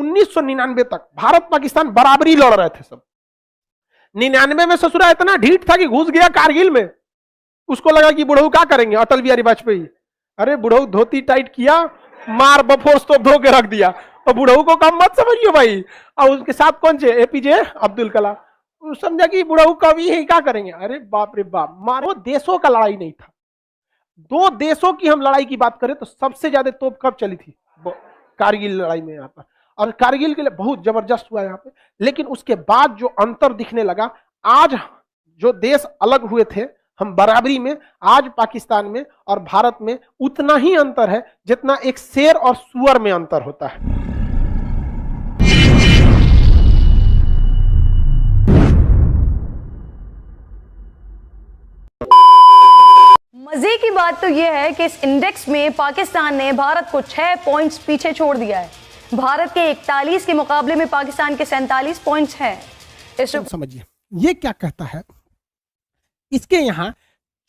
1999 तक भारत पाकिस्तान बराबरी लड़ रहे थे सब। 99 में ससुरा इतना ढीठ था कि घुस गया कारगिल में। उसको लगा कि बुढ़ऊ क्या करेंगे, अटल बिहारी वाजपेयी। अरे बुढ़ऊ धोती टाइट किया, मार बफोर्स तो धो के रख दिया। और बुढ़ऊ को कम मत समझिए भाई। और उसके साथ कौन थे, एपीजे अब्दुल कलाम। समझा कि बुढ़ऊ कवि है, क्या करेंगे। अरे बाप रे बाप, मारो देशों का लड़ाई नहीं था। दो देशों की हम लड़ाई की बात करें तो सबसे ज्यादा तोप कब चली थी, कारगिल लड़ाई में यहाँ पर। और कारगिल के लिए बहुत जबरदस्त हुआ यहाँ पे। लेकिन उसके बाद जो अंतर दिखने लगा, आज जो देश अलग हुए थे हम बराबरी में, आज पाकिस्तान में और भारत में उतना ही अंतर है जितना एक शेर और सुअर में अंतर होता है। मजे की बात तो यह है कि इस इंडेक्स में पाकिस्तान ने भारत को 6 पॉइंट्स पीछे छोड़ दिया है। भारत के 41 के मुकाबले में पाकिस्तान के 47 पॉइंट्स हैं। समझिए ये क्या कहता है, इसके यहाँ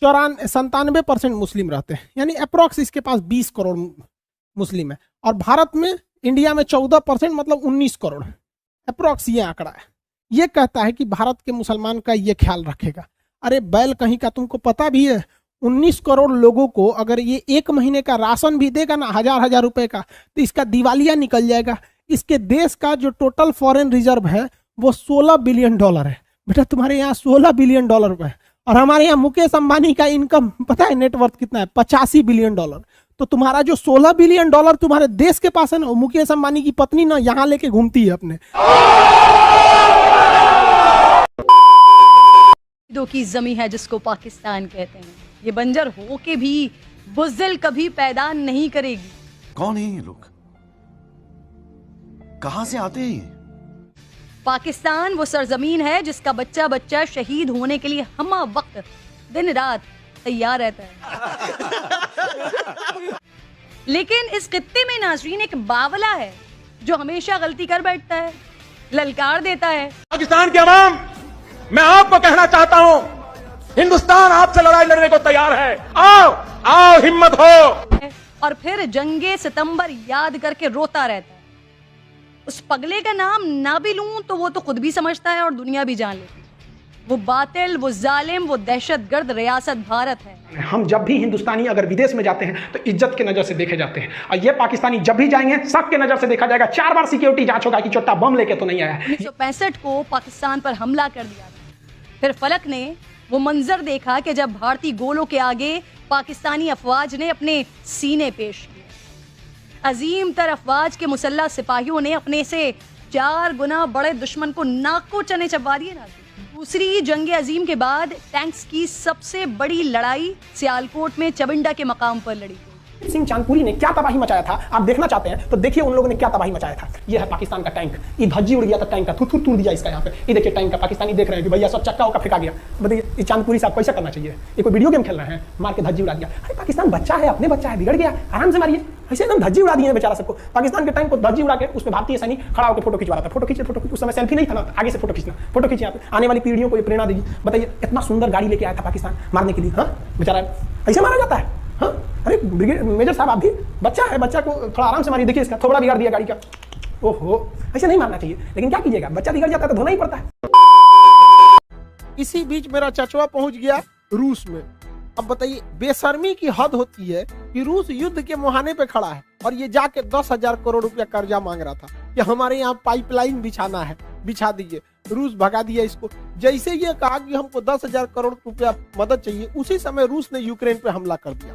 97% मुस्लिम रहते हैं, यानी अप्रोक्स इसके पास 20 करोड़ मुस्लिम है। और भारत में, इंडिया में 14%, मतलब 19 करोड़ अप्रोक्स ये आंकड़ा है। ये कहता है कि भारत के मुसलमान का ये ख्याल रखेगा। अरे बैल कहीं का, तुमको पता भी है 19 करोड़ लोगों को अगर ये एक महीने का राशन भी देगा ना, हजार रुपए का, तो इसका दिवालिया निकल जाएगा। इसके देश का जो टोटल फॉरेन रिजर्व है वो $16 बिलियन है। बेटा तुम्हारे यहाँ $16 बिलियन है। और हमारे यहाँ मुकेश अंबानी का इनकम पता है नेटवर्थ कितना है, $85 बिलियन। तो तुम्हारा जो $16 बिलियन तुम्हारे देश के पास है ना, मुकेश अंबानी की पत्नी ना यहाँ लेके घूमती है अपने। दो की जमी है जिसको पाकिस्तान कहते हैं, ये बंजर हो के भी बुज़दिल कभी पैदा नहीं करेगी। कौन है ये लोग, कहां से आते हैं? पाकिस्तान वो सरजमीन है जिसका बच्चा बच्चा शहीद होने के लिए हम वक्त दिन रात तैयार रहता है। लेकिन इस खित्ते में नाजरीन एक बावला है जो हमेशा गलती कर बैठता है, ललकार देता है। पाकिस्तान के अवाम, मैं आपको कहना चाहता हूं, हिंदुस्तान आपसे लड़ाई लड़ने को तैयार है। आओ आओ, हिम्मत हो। और फिर जंगे सितंबर याद करके रोता रहता है। उस पगले का नाम ना भी लूं तो वो तो खुद भी समझता है और दुनिया भी जान लेती है। वो बातिल, वो जालिम, वो दहशतगर्द रियासत भारत है। हम जब भी हिंदुस्तानी अगर विदेश में जाते हैं तो इज्जत के नजर से देखे जाते हैं, और ये पाकिस्तानी जब भी जाएंगे शक के नजर से देखा जाएगा। 4 बार सिक्योरिटी जांच होगा कि छोटा बम लेके तो नहीं आया। 1965 को पाकिस्तान पर हमला कर दिया था। फिर फलक ने वो मंजर देखा कि जब भारतीय गोलों के आगे पाकिस्तानी अफवाज ने अपने सीने पेश किए। अजीम तर अफवाज के मुसल्लह सिपाहियों ने अपने से 4 गुना बड़े दुश्मन को नाक को चने चबा दिए ना। दूसरी जंग अजीम के बाद टैंक्स की सबसे बड़ी लड़ाई सियालकोट में चबिंडा के मकाम पर लड़ी गई। सिंह चांदपुरी ने क्या तबाही मचाया था, आप देखना चाहते हैं तो देखिए उन लोगों ने क्या तबाही मचाया था। ये है पाकिस्तान का टैंक, ये धज्जी उड़ गया था टैंक का, थूथू तोड़ दिया इसका यहाँ पे। ये देखिए टैंक का, पाकिस्तानी देख रहे हैं कि भैया सब चक्का होकर फेंका गया। बताइए ये चांदपुरी साहब कैसा करना चाहिए? ये कोई वीडियो गेम खेल रहे हैं, मार के धज्जी उड़ा दिया। अरे पाकिस्तान बच्चा है, अपने बच्चा है, बिगड़ गया, आराम से मारिए। ऐसे एकदम धज्जी उड़ा दिए बेचारा सबको। पाकिस्तान के टैंक को धज्जी उड़ा के उसमें भारतीय सैनिक खड़ा होकर फोटो खिंचवा रहा था। फोटो खींचे, उस समय सेल्फी नहीं था ना, आगे से फोटो खींचना, फोटो खींचे। आने वाली पीढ़ियों को ये प्रेरणा देगी। बताइए इतना सुंदर गाड़ी लेके आया था पाकिस्तान मारने के लिए। हाँ बेचारा ऐसे मारा जाता है। हाँ अरे मेजर साहब आप भी बच्चा है, बच्चा को थोड़ा आराम से मारिए। देखिए इसका थोड़ा बिगाड़ दिया गाड़ी का। ओहो ऐसे नहीं मारना चाहिए, लेकिन क्या कीजिएगा, बच्चा बिगड़ जाता है तो धोना ही पड़ता है। इसी बीच मेरा चचवा पहुंच गया रूस में। अब बताइए बेशर्मी की हद होती है कि रूस युद्ध के मुहाने पे खड़ा है और ये जाके 10,000 करोड़ रुपया कर्जा मांग रहा था कि हमारे यहाँ पाइपलाइन बिछाना है, बिछा दीजिए। रूस भगा दिया इसको। जैसे ये कहा कि हमको 10,000 करोड़ रुपया मदद चाहिए, उसी समय रूस ने यूक्रेन पे हमला कर दिया।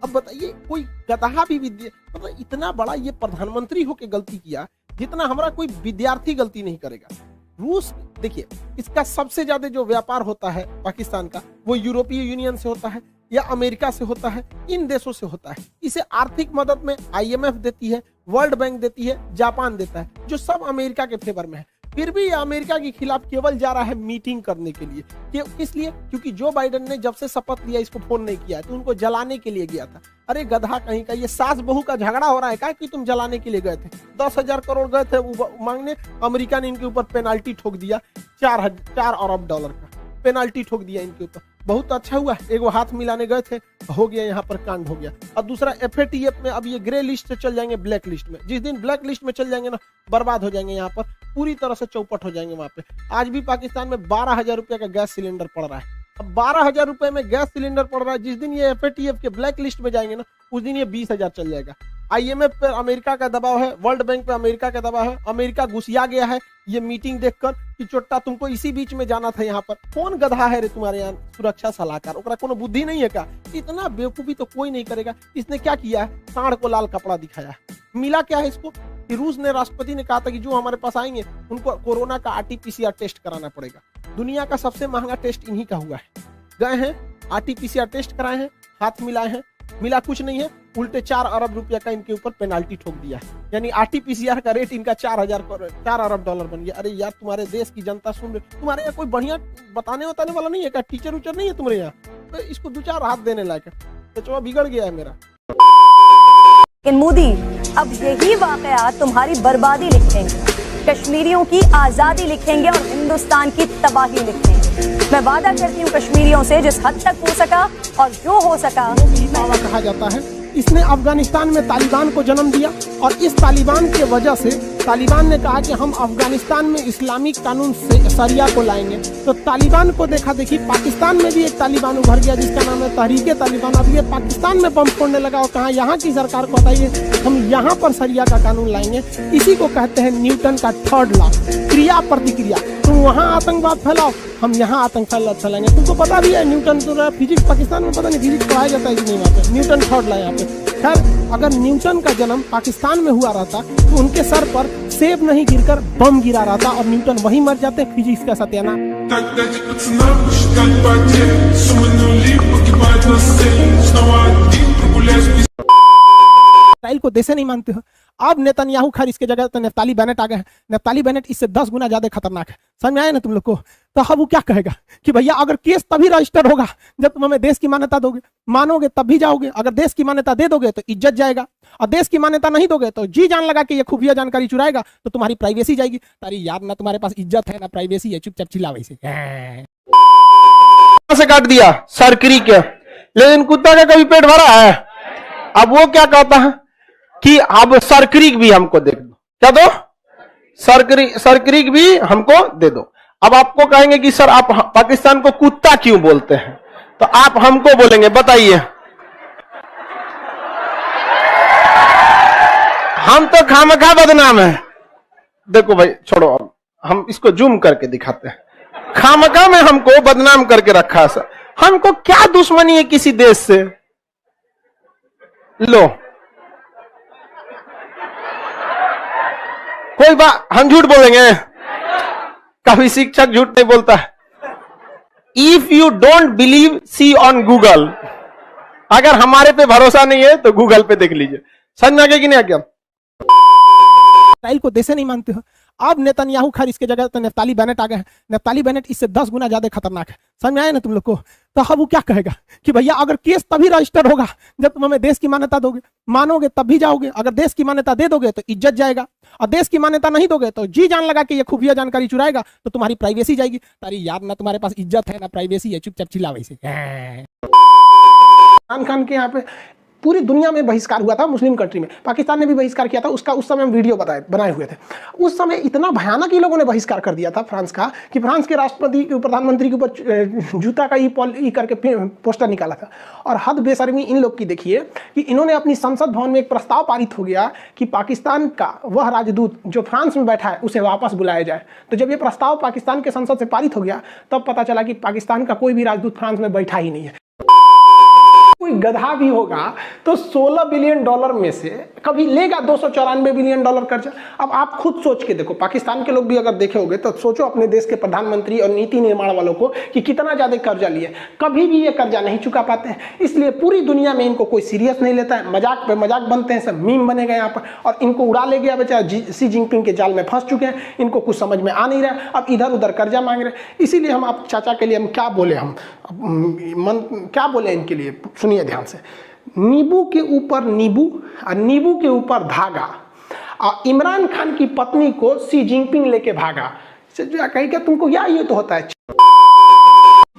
अब बताइए कोई गधा भी मतलब इतना बड़ा ये प्रधानमंत्री होके गलती किया जितना हमारा कोई विद्यार्थी गलती नहीं करेगा। रूस देखिए इसका सबसे ज्यादा जो व्यापार होता है पाकिस्तान का, वो यूरोपीय यूनियन से होता है या अमेरिका से होता है, इन देशों से होता है। इसे आर्थिक मदद में IMF देती है, वर्ल्ड बैंक देती है, जापान देता है, जो सब अमेरिका के फेवर में है। फिर भी अमेरिका के खिलाफ केवल जा रहा है मीटिंग करने के लिए। इसलिए क्योंकि जो बाइडेन ने जब से शपथ लिया इसको फोन नहीं किया, तो उनको जलाने के लिए गया था। अरे गधा कहीं का, ये सास बहू का झगड़ा हो रहा है क्या कि तुम जलाने के लिए गए थे? 10,000 करोड़ गए थे मांगने, अमेरिका ने इनके ऊपर पेनाल्टी ठोक दिया $4 अरब का पेनाल्टी ठोक दिया इनके ऊपर। बहुत अच्छा हुआ, एगो हाथ मिलाने गए थे, हो गया, यहाँ पर कांड हो गया। और दूसरा FATF में अब ये ग्रे लिस्ट से चल जाएंगे ब्लैक लिस्ट में। जिस दिन ब्लैक लिस्ट में चल जाएंगे ना, बर्बाद हो जाएंगे, यहाँ पर पूरी तरह से चौपट हो जाएंगे। वहां पे आज भी पाकिस्तान में 12,000 रुपये का गैस सिलेंडर पड़ रहा है। अब 12,000 रुपए में गैस सिलेंडर पड़ रहा है, जिस दिन ये FATF के ब्लैक लिस्ट में जाएंगे ना, उस दिन ये 20,000 चल जाएगा। IMF पर अमेरिका का दबाव है, वर्ल्ड बैंक पे अमेरिका का दबाव है, अमेरिका घुसिया गया है ये मीटिंग देखकर कि चोट्टा तुमको इसी बीच में जाना था। यहाँ पर कौन गधा है रे तुम्हारे यहाँ सुरक्षा सलाहकार, ओकरा कोनो बुद्धि नहीं है क्या? इतना बेवकूफी तो कोई नहीं करेगा। इसने क्या किया है, सांड को लाल कपड़ा दिखाया है। मिला क्या है इसको कि रूस ने, राष्ट्रपति ने कहा था कि जो हमारे पास आएंगे उनको कोरोना का RT-PCR टेस्ट कराना पड़ेगा। दुनिया का सबसे महंगा टेस्ट इन्हीं का हुआ है। गए हैं, RT-PCR टेस्ट कराए हैं, हाथ मिलाए हैं, मिला कुछ नहीं है, उल्टे 4 अरब रुपया का इनके ऊपर पेनाल्टी ठोक दिया है। यानी RT-PCR का रेट इनका 4 अरब डॉलर बन गया। अरे यार, तुम्हारे देश की जनता सुन रही, तुम्हारे यहाँ कोई बढ़िया बताने वाला नहीं है क्या? टीचर उचर नहीं है तुम्हारे यहाँ? तो इसको 2-4 हाथ देने लायक है। तो बिगड़ गया है मेरा। मोदी अब यही वाकयात तुम्हारी बर्बादी लिखेंगे, कश्मीरियों की आजादी लिखेंगे और हिंदुस्तान की तबाही लिखेंगे। मैं वादा करती हूँ कश्मीरियों से, जिस हद तक हो सका और जो हो सका। दावा कहा जाता है इसने अफगानिस्तान में तालिबान को जन्म दिया, और इस तालिबान के वजह से तालिबान ने कहा कि हम अफगानिस्तान में इस्लामिक कानून से शरिया को लाएंगे। तो तालिबान को देखा देखी पाकिस्तान में भी एक तालिबान उभर गया जिसका नाम है तहरीके तालिबान। अब ये पाकिस्तान में बम फोड़ने लगा और कहा यहाँ की सरकार को बताइए हम यहाँ पर शरिया का कानून लाएंगे। इसी को कहते हैं न्यूटन का 3rd लॉ, क्रिया प्रतिक्रिया। तुम वहाँ आतंकवाद फैलाओ, हम यहाँ आतंकवाद फैलाएंगे। तुमको पता भी है न्यूटन तो फिजिक्स पाकिस्तान में पता नहीं फिजिक्स पढ़ाया जाता है कि नहीं वहाँ पे। न्यूटन 3rd लॉ यहाँ पे। खैर, अगर न्यूटन का जन्म पाकिस्तान में हुआ रहता तो उनके सर पर सेब नहीं गिरकर बम गिरा रहता और न्यूटन वहीं मर जाते। फिजिक्स का सत्यानाश। इसराइल को देश नहीं मानते हो। अब नेतन्याहू खैर इसके जगह तो नफ्ताली बेनेट आ गए हैं। नफ्ताली बेनेट इससे 10 गुना ज्यादा खतरनाक है। समझ में आया ना तुम लोग को? तो अब वो क्या कहेगा कि भैया अगर केस तभी रजिस्टर होगा जब तुम हमें देश की मान्यता दोगे, मानोगे तब भी जाओगे। अगर देश की मान्यता दे दोगे तो इज्जत जाएगा, और देश की मान्यता नहीं दोगे तो जी जान लगा के ये खुफिया जानकारी चुराएगा तो तुम्हारी प्राइवेसी जाएगी। तारी यार, ना तुम्हारे पास इज्जत है ना प्राइवेसी है, चुपचाप चिल्ला वैसे से काट दिया सरकरी के। लेकिन कुत्ता का कभी पेट भरा है? अब वो क्या कहता है कि अब सरकरीक भी हमको दे दो। क्या दो? सरकरीक भी हमको दे दो। अब आपको कहेंगे कि सर आप पाकिस्तान को कुत्ता क्यों बोलते हैं, तो आप हमको बोलेंगे बताइए। हम तो खामखा बदनाम है। देखो भाई छोड़ो, अब हम इसको जूम करके दिखाते हैं। खामखा में हमको बदनाम करके रखा है सर। हमको क्या दुश्मनी है किसी देश से? लो, कोई बात, हम झूठ बोलेंगे? कभी शिक्षक झूठ नहीं बोलता है। If you don't believe, see on Google. अगर हमारे पे भरोसा नहीं है तो गूगल पे देख लीजिए। समझ में आ गया कि नहीं आ गया? इसराइल को देश नहीं मानते हो। अब नेतन्याहू खैर इसके जगह तो नफ्ताली बेनेट आ गए हैं। नफ्ताली बेनेट इससे 10 गुना ज्यादा खतरनाक है। समझ में आया ना तुम लोग को? तो अब वो क्या कहेगा कि भैया अगर केस तभी रजिस्टर होगा जब तुम हमें देश की मान्यता दोगे, मानोगे तब भी जाओगे। अगर देश की मान्यता दे दोगे तो इज्जत जाएगा, और देश की मान्यता नहीं दोगे तो जी जान लगा के ये खुफिया जानकारी चुराएगा तो तुम्हारी प्राइवेसी जाएगी। तारी यार, ना तुम्हारे पास इज्जत है ना प्राइवेसी है, चुपचाप चिल्ला वैसे। इमरान खान के यहाँ पे पूरी दुनिया में बहिष्कार हुआ था, मुस्लिम कंट्री में। पाकिस्तान ने भी बहिष्कार किया था उसका। उस समय हम वीडियो बनाए हुए थे। उस समय इतना भयानक ही लोगों ने बहिष्कार कर दिया था फ्रांस का कि फ्रांस के राष्ट्रपति प्रधानमंत्री के ऊपर जूता का ई करके पोस्टर निकाला था। और हद बेशर्मी इन लोग की देखिए कि इन्होंने अपनी संसद भवन में एक प्रस्ताव पारित हो गया कि पाकिस्तान का वह राजदूत जो फ्रांस में बैठा है उसे वापस बुलाया जाए। तो जब ये प्रस्ताव पाकिस्तान के संसद से पारित हो गया तब पता चला कि पाकिस्तान का कोई भी राजदूत फ्रांस में बैठा ही नहीं है। कोई गधा भी होगा तो 16 बिलियन डॉलर में से कभी लेगा 294 बिलियन डॉलर कर्जा। अब आप खुद सोच के देखो, पाकिस्तान के लोग भी अगर देखे होंगे तो सोचो अपने देश के प्रधानमंत्री और नीति निर्माण वालों को कि कितना ज्यादा कर्जा लिए, कभी भी ये कर्जा नहीं चुका पाते हैं। इसलिए पूरी दुनिया में इनको कोई सीरियस नहीं लेता है, मजाक पे मजाक बनते हैं, सब मीम बने गए यहाँ पर, और इनको उड़ा ले गया बेचारा। सी जिनपिंग के जाल में फंस चुके हैं, इनको कुछ समझ में आ नहीं रहा, अब इधर उधर कर्जा मांग रहे हैं। इसीलिए हम आप चाचा के लिए हम क्या बोले, हम क्या बोले इनके लिए, सुनिए ध्यान से। नींबू के ऊपर नींबू और नींबू के ऊपर धागा, और इमरान खान की पत्नी को सी जिनपिंग लेके भागा। कहीं क्या तुमको क्या ये तो होता है।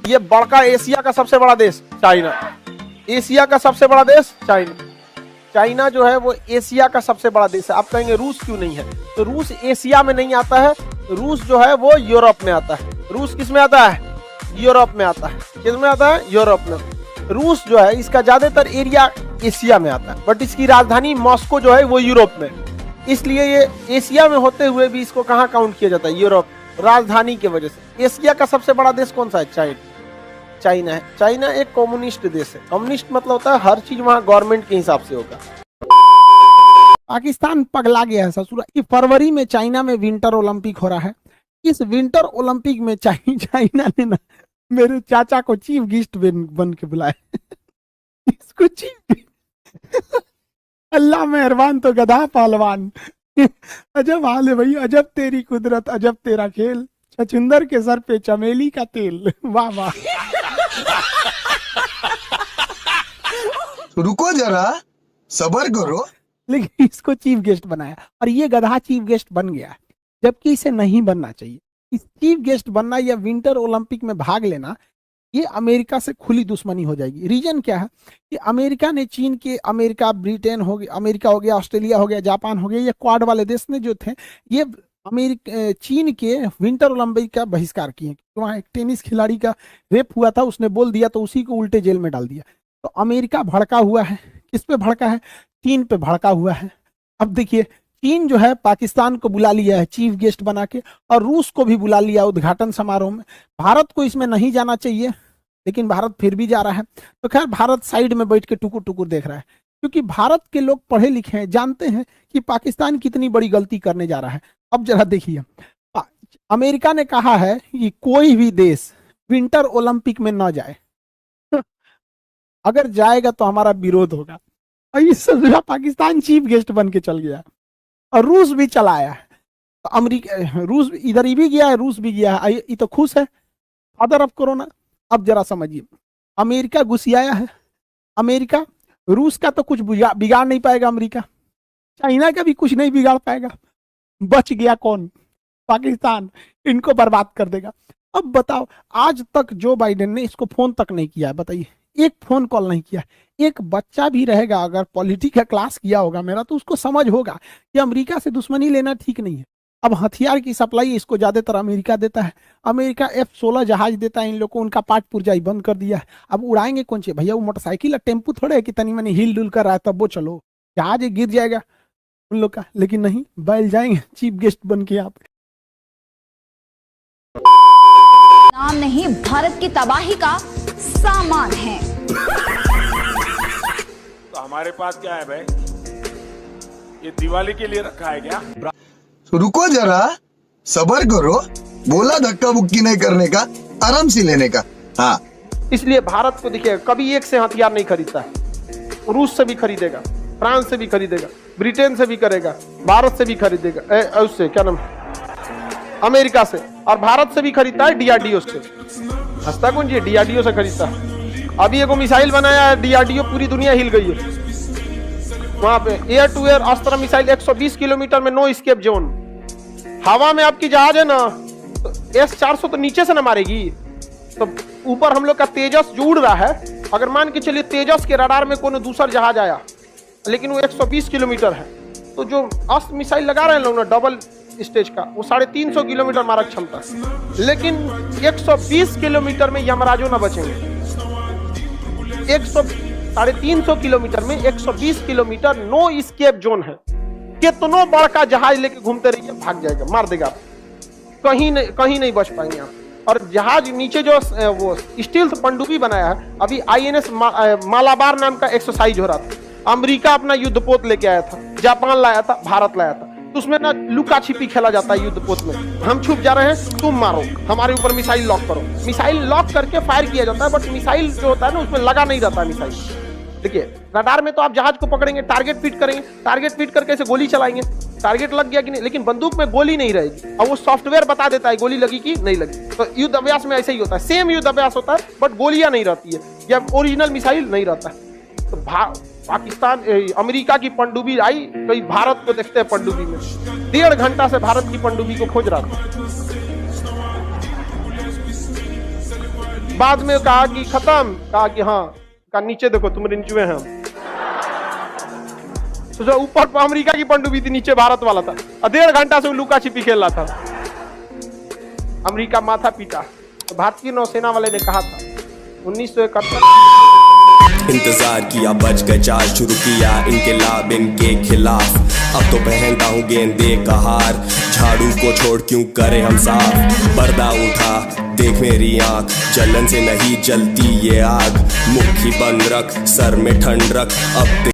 ये बड़का एशिया का सबसे बड़ा देश चाइना, एशिया का सबसे बड़ा देश चाइना। चाइना जो है वो एशिया का सबसे बड़ा देश है। आप कहेंगे रूस क्यों नहीं है, तो रूस एशिया में नहीं आता है, रूस जो है वो यूरोप में आता है। रूस किस में आता है, यूरोप में आता है। किस में आता है, यूरोप में। रूस जो है इसका ज्यादातर एरिया एशिया में आता है, बट इसकी राजधानी मॉस्को जो है वो यूरोप में, इसलिए ये एशिया में होते हुए भी इसको कहाँ काउंट किया जाता है, यूरोप, राजधानी की वजह से। एशिया का सबसे बड़ा देश कौन सा है, चाइना है। चाइना एक कम्युनिस्ट देश है। कम्युनिस्ट मतलब होता है हर चीज वहां गवर्नमेंट के हिसाब से होगा। पाकिस्तान पगला गया है ससुरा। फरवरी में चाइना में विंटर ओलंपिक हो रहा है। इस विंटर ओलंपिक में चाइना ने ना मेरे चाचा को चीफ गेस्ट बन के बुलाया। इसको चीफ अल्लाह मेहरबान तो गधा पहलवान। अजब हाल है भाई, अजब तेरी कुदरत, अजब तेरा खेल। छछुंदर के सर पे चमेली का तेल। वाह वाह। रुको जरा, सबर करो। लेकिन इसको चीफ गेस्ट बनाया और ये गधा चीफ गेस्ट बन गया, जबकि इसे नहीं बनना चाहिए। इस चीफ गेस्ट बनना या विंटर ओलंपिक में भाग लेना, ये अमेरिका से खुली दुश्मनी हो जाएगी। रीजन क्या है कि अमेरिका ने चीन के, अमेरिका, ब्रिटेन हो गया, अमेरिका हो गया, ऑस्ट्रेलिया हो गया, जापान हो गया, ये क्वाड वाले देश ने जो थे ये चीन के विंटर ओलंपिक का बहिष्कार किए। वहाँ एक टेनिस खिलाड़ी का रेप हुआ था, उसने बोल दिया तो उसी को उल्टे जेल में डाल दिया। तो अमेरिका भड़का हुआ है। किस पे भड़का है, चीन पे भड़का हुआ है। अब देखिए चीन जो है पाकिस्तान को बुला लिया है चीफ गेस्ट बना के, और रूस को भी बुला लिया उद्घाटन समारोह में। भारत को इसमें नहीं जाना चाहिए, लेकिन भारत फिर भी जा रहा है। तो खैर भारत साइड में बैठ के टुकुर टुकुर देख रहा है, क्योंकि भारत के लोग पढ़े लिखे हैं, जानते हैं कि पाकिस्तान कितनी बड़ी गलती करने जा रहा है। अब जरा देखिए, अमेरिका ने कहा है कि कोई भी देश विंटर ओलंपिक में न जाए, अगर जाएगा तो हमारा विरोध होगा। और इस पाकिस्तान चीफ गेस्ट बन के चल गया, और रूस भी चला आया है। तो अमेरिका, रूस इधर ही भी गया है, रूस भी गया है, ये तो खुश है फादर ऑफ कोरोना। अब जरा समझिए, अमेरिका घुसियाया है। अमेरिका रूस का तो कुछ बिगाड़ नहीं पाएगा, अमेरिका चाइना का भी कुछ नहीं बिगाड़ पाएगा। बच गया कौन, पाकिस्तान, इनको बर्बाद कर देगा। अब बताओ, आज तक जो बाइडेन ने इसको फोन तक नहीं किया है, बताइए, एक फोन कॉल नहीं किया। एक बच्चा भी रहेगा अगर पॉलिटिक्स का क्लास किया होगा मेरा, तो उसको समझ होगा कि अमेरिका से दुश्मनी लेना ठीक नहीं है। अब हथियार की सप्लाई इसको ज्यादातर अमेरिका देता है। अमेरिका F-16 जहाज देता है इन लोग को, उनका पार्ट पुर्जाई बंद कर दिया है। अब उड़ाएंगे कौन से भैया, वो मोटरसाइकिल और टेम्पू थोड़े है कि तनी मनी हिल डुल कर रहा है तब वो चलो, जहाज गिर जाएगा उन लोग का। लेकिन नहीं, बैल जाएंगे चीफ गेस्ट बन के यहाँ पे। नाम नहीं, भारत की तबाही का सामान है। तो हमारे पास क्या है भाई, ये दिवाली के लिए रखा है क्या? रुको जरा, सबर करो। बोला धक्का बुक्की नहीं करने का, आराम से लेने का। हाँ, इसलिए भारत को देखिए कभी एक से हथियार नहीं खरीदता है। रूस से भी खरीदेगा, फ्रांस से भी खरीदेगा, ब्रिटेन से भी करेगा, भारत से भी खरीदेगा, उससे क्या नाम, अमेरिका से, और भारत से भी खरीदता है DRDO से। हंसता कौन जी, DRDO से खरीदता है। अभी एगो मिसाइल बनाया है DRDO, पूरी दुनिया हिल गई है। वहां पे एयर टू एयर अस्त्र मिसाइल 120 किलोमीटर में, नो एस्केप जोन। हवा में आपकी जहाज है ना, तो S-400 तो नीचे से ना मारेगी, तो ऊपर हम लोग का तेजस जो उड़ रहा है, अगर मान के चलिए तेजस के रडार में कोई दूसरा जहाज आया, लेकिन वो 120 किलोमीटर है, तो जो अस्त्र मिसाइल लगा रहे हैं लोग ना डबल स्टेज का, वो 350 किलोमीटर मारक क्षमता, लेकिन 120 किलोमीटर में यमराजो ना बचेंगे। 350 किलोमीटर में 120 किलोमीटर नो एस्केप जोन है। कितनों बड़का जहाज लेके घूमते रहिए, भाग जाएगा, मार देगा आप, कहीं नहीं बच पाएंगे आप। और जहाज नीचे जो वो स्टील पनडुब्बी बनाया है, अभी INS मालाबार नाम का एक्सरसाइज हो रहा था। अमेरिका अपना युद्धपोत लेके आया था, जापान लाया था, भारत लाया था, तो उसमें ना लुका छिपी खेला जाता है युद्धपोत में। हम छुप जा रहे हैं, तुम मारो, हमारे ऊपर मिसाइल लॉक करो। मिसाइल लॉक करके फायर किया जाता है, बट मिसाइल जो होता है ना उसमें लगा नहीं रहता है मिसाइल। देखिए रडार में तो आप जहाज को पकड़ेंगे, टारगेट फिट करेंगे, टारगेट फिट करके ऐसे गोली चलाएंगे, टारगेट लग गया कि नहीं, लेकिन बंदूक में गोली नहीं रहेगी। अब वो सॉफ्टवेयर बता देता है गोली लगी कि नहीं लगी। तो युद्ध अभ्यास में ऐसे ही होता है, सेम युद्ध अभ्यास होता है, बट गोलियां नहीं रहती है, या ओरिजिनल मिसाइल नहीं रहता है। तो पाकिस्तान, अमेरिका की पनडुब्बी आई, कई भारत को देखते हैं पनडुब्बी में, 1.5 घंटा से भारत की पनडुब्बी को खोज रहा था। बाद में कहा कि खत्म, कहा कि हाँ, कहा नीचे देखो तुम्हारे नीचे हैं हम। तो ऊपर अमेरिका की पनडुब्बी थी, नीचे भारत वाला था। 1.5 घंटा से वो लुका छिपी खेल रहा था। अमेरिका माथा पीटा। तो भारतीय नौसेना वाले ने कहा था 1971 इंतजार किया, बच गए चार, शुरू किया इनकलाब इनके खिलाफ। अब तो पहनता हूँ गेंदे का हार, झाड़ू को छोड़ क्यों करे हम साफ। पर्दा उठा देख मेरी आंख, जलन से नहीं जलती ये आग। मुट्ठी बंद रख, सर में ठंड रख, अब